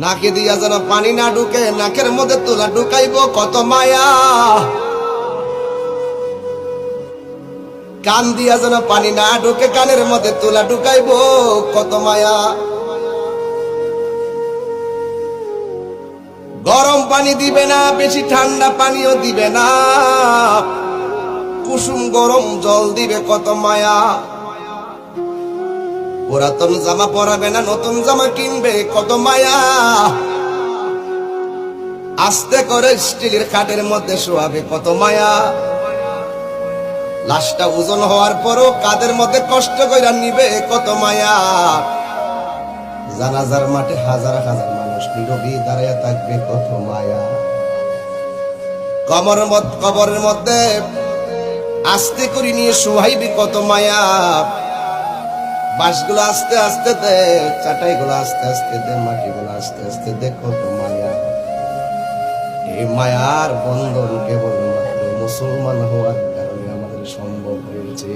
নাকে দিয়া যেন পানি না ঢুকে, নাকের মধ্যে তুলা ঢুকাইব কত মায়া। কান দিয়া যেন পানি না ঢুকে, কানের মধ্যে তুলা ঢুকাইব কত মায়া। গরম পানি দিবে না, বেশি ঠান্ডা পানিও দিবে না, কুসুম গরম জল দিবে কত মায়া। পুরাতন জামা পরাবে না, নতুন জামা কিনবে কত মায়া। আস্তে করে স্টিলের খাটের মধ্যে শোয়াবে কত মায়া। লাশটা ওজন হওয়ার পরও কাদের মধ্যে কষ্ট কইরা নিবে কত মায়া। জানাজার মাঠে হাজার হাজার মানুষ নীরবে দাঁড়াইয়া থাকবে কত মায়া। কবরের মধ্যে আস্তে করে নিয়ে শোয়াইবি কত মায়া। বাঁশগুলো আস্তে আস্তে দে, চাটাইগুলো আস্তে আস্তে দে, মাটিগুলো আস্তে আস্তে দে কত মায়া। এই মায়ার বন্ধন কেবলমাত্র মুসলমান হওয়ার কারণে আমাদের সম্ভব হয়েছে।